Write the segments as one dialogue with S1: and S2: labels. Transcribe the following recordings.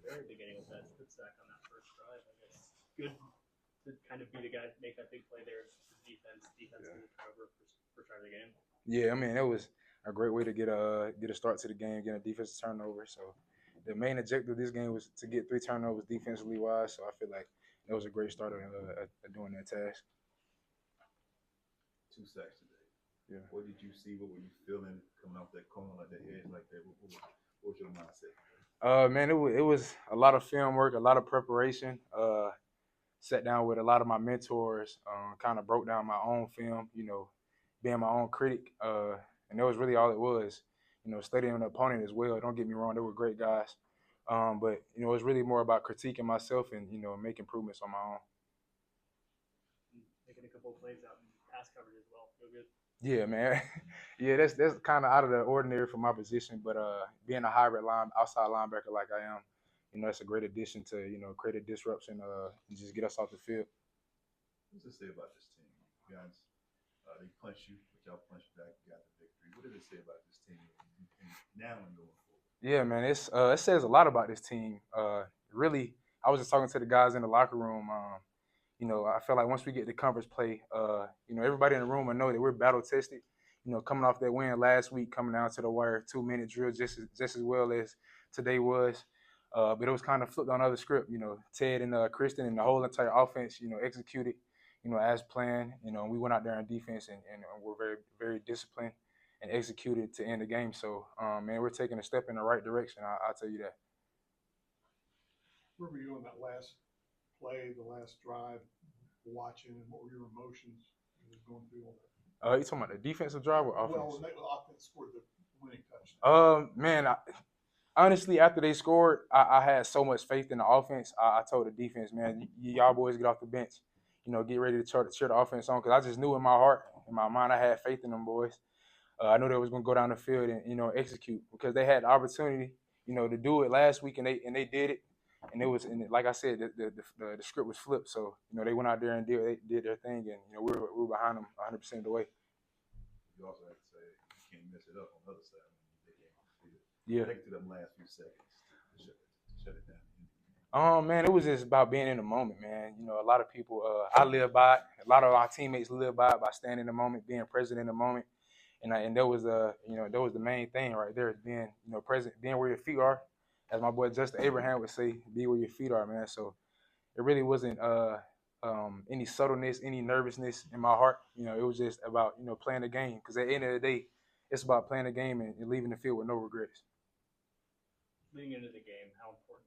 S1: very beginning with that strip sack on that first drive. I guess good to kind of be the guy to make that big play there. Defense
S2: Yeah.
S1: to the turnover first drive of the game.
S2: Yeah, I mean that was a great way to get a start to the game, get a defensive turnover. So the main objective of this game was to get 3 turnovers defensively wise. So I feel like that was a great start at doing that task.
S3: 2 sacks today.
S2: Yeah.
S3: What did you see? What were you feeling coming off that corner, like that edge, like that? What was your mindset?
S2: Man, it was a lot of film work, a lot of preparation. Sat down with a lot of my mentors, kind of broke down my own film, being my own critic. And that was really all it was, studying the opponent as well. Don't get me wrong, they were great guys. But, it was really more about critiquing myself and, making improvements on my own.
S1: Making a couple of plays out in pass coverage as well. Feel good.
S2: Yeah, man. Yeah, that's kind of out of the ordinary for my position. But being a hybrid outside linebacker like I am, it's a great addition to, create a disruption and just get us off the field.
S3: What's it say about this team? You guys, they punch you, but y'all punch back, you got the victory. What did it say about this team now and going forward?
S2: Yeah, man, it says a lot about this team. Really, I was just talking to the guys in the locker room. I feel like once we get to conference play, everybody in the room will know that we're battle tested. Coming off that win last week, coming down to the wire, 2-minute drill, just as well as today was. But it was kind of flipped on the other script. Ted and Kristen and the whole entire offense, executed, as planned. We went out there on defense and we're very, very disciplined and executed to end the game. So, man, we're taking a step in the right direction. I'll tell you that.
S4: Where were you on that last play, the last drive, watching, and what were your emotions going through all that?
S2: You talking about the defensive drive or offense?
S4: Well, the offense scored the winning touchdown.
S2: Man, honestly, after they scored, I had so much faith in the offense. I told the defense, man, y'all boys get off the bench. Get ready to cheer the offense on, because I just knew in my heart, in my mind, I had faith in them boys. I knew they was going to go down the field and execute, because they had the opportunity, to do it last week, and they did it. And like I said, the script was flipped. So they went out there and did their thing, and we were behind them 100% of the way.
S3: You also have to say you can't mess it up on the other side when they get on the field.
S2: Yeah.
S3: Take to them last few seconds to shut it down.
S2: Man, it was just about being in the moment, man. A lot of people, I live by it. A lot of our teammates live by it, by staying in the moment, being present in the moment. And that was the main thing right there, is being, present, being where your feet are. As my boy Justin Abraham would say, be where your feet are, man. So it really wasn't any subtleness, any nervousness in my heart. It was just about, playing the game. Because at the end of the day, it's about playing the game and leaving the field with no regrets.
S1: Leading into the game, how important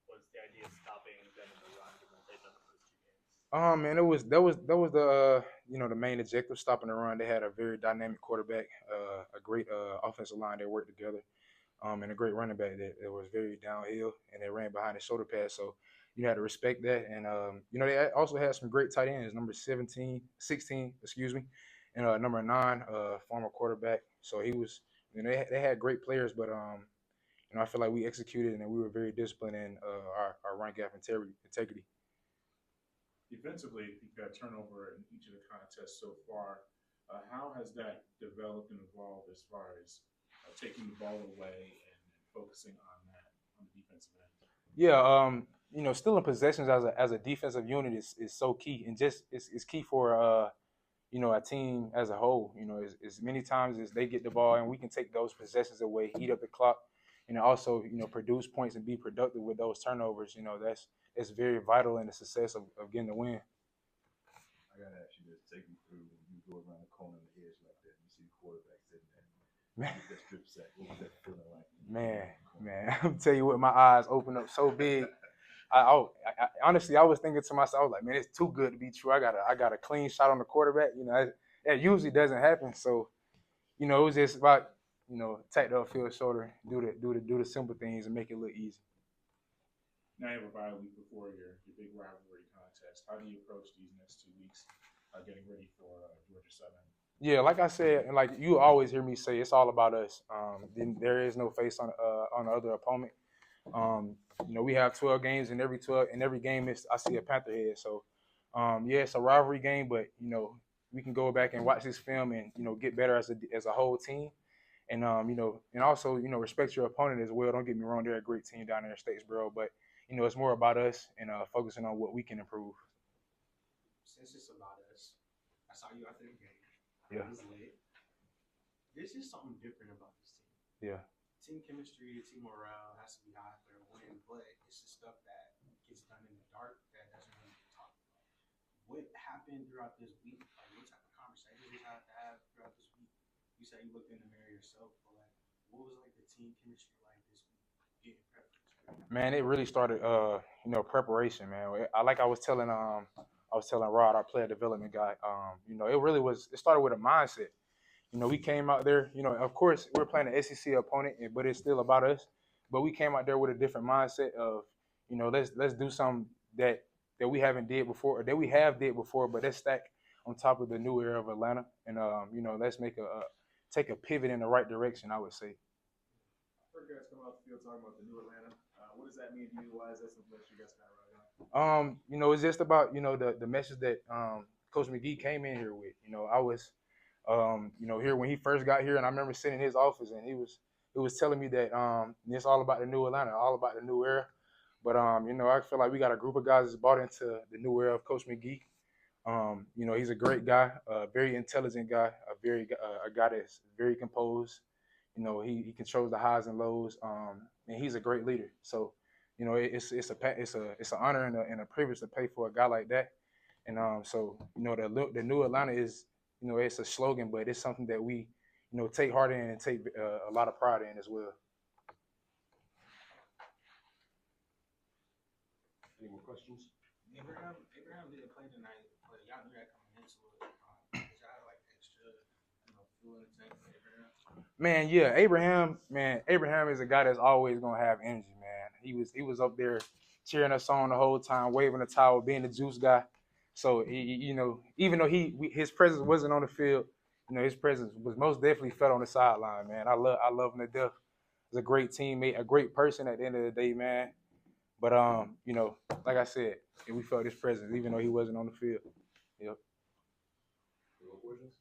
S1: was the idea of stopping them in the run, given that they've done the first 2 games?
S2: Man, that was the the main objective, stopping the run. They had a very dynamic quarterback, a great offensive line. They worked together. And a great running back that was very downhill, and they ran behind the shoulder pass. So you had to respect that. And, they also had some great tight ends, number 16, and number 9, former quarterback. So he was, they had great players, but, I feel like we executed and we were very disciplined in our run gap integrity.
S5: Defensively, you've got turnover in each of the contests so far. How has that developed and evolved as far as taking the ball away and focusing on that on the defensive end?
S2: Yeah, stealing possessions as a defensive unit is so key, and just it's key for a team as a whole. As many times as they get the ball and we can take those possessions away, heat up the clock, and also produce points and be productive with those turnovers. That's very vital in the success of getting the win.
S3: I gotta ask you this: take me through when you go around the corner on the edge like that, and you see the quarterback sitting there.
S2: Man,
S3: that strip sack. What was that feeling like?
S2: Man, I'm tell you what, my eyes opened up so big. I honestly, I was thinking to myself, I was like, man, it's too good to be true. I got a clean shot on the quarterback. That usually doesn't happen. So, it was just about, take the upfield shoulder, do the simple things and make it look easy.
S5: Now you have a bye week before your big rivalry contest. How do you approach these next 2 weeks, getting ready for Georgia Southern?
S2: Yeah, like I said, and like you always hear me say, it's all about us. Then there is no face on the other opponent. We have 12 games, and every game I see a Panther head. So, it's a rivalry game, but we can go back and watch this film and get better as a whole team, and and also respect your opponent as well. Don't get me wrong; they're a great team down there in Statesboro, but it's more about us and focusing on what we can improve.
S6: Since it's about us, I saw you after the game.
S2: Yeah.
S6: It was lit. There's just something different about this team.
S2: Yeah.
S6: Team chemistry, team morale has to be high for a win, but it's the stuff that gets done in the dark that doesn't really get talked about. What happened throughout this week? Like, what type of conversations you had to have throughout this week? You said you looked in the mirror yourself, but like, what was like the team chemistry like this week? Getting prepped for this week?
S2: Man, it really started preparation, man. I was telling Rod, our player development guy, it started with a mindset. We came out there, of course we're playing an SEC opponent, but it's still about us. But we came out there with a different mindset of, let's do something that we haven't did before, or that we have did before, but let's stack on top of the new era of Atlanta, and let's take a pivot in the right direction, I would say.
S5: Heard guys come off the field talking about the new Atlanta. What does that mean to you? Why is that something that you guys kind of right on?
S2: It's just about the message that Coach McGee came in here with. I was here when he first got here, and I remember sitting in his office, and he was telling me that it's all about the new Atlanta, all about the new era. But I feel like we got a group of guys that's bought into the new era of Coach McGee. He's a great guy, a very intelligent guy, a guy that's very composed. He controls the highs and lows, and he's a great leader. So, it's an honor and a privilege to play for a guy like that. And the new Atlanta is, it's a slogan, but it's something that we, take heart in and take a lot of pride in as well.
S7: Any more questions?
S6: Abraham didn't play tonight, but y'all knew that coming into it. Is y'all like extra, fuel in the tank for Abraham?
S2: Man, yeah, Abraham is a guy that's always gonna have energy, man. He was up there cheering us on the whole time, waving the towel, being the juice guy. So even though his presence wasn't on the field, his presence was most definitely felt on the sideline, man. I love him to death. He's a great teammate, a great person at the end of the day, man. But like I said, we felt his presence even though he wasn't on the field. Yep.
S7: Any more questions?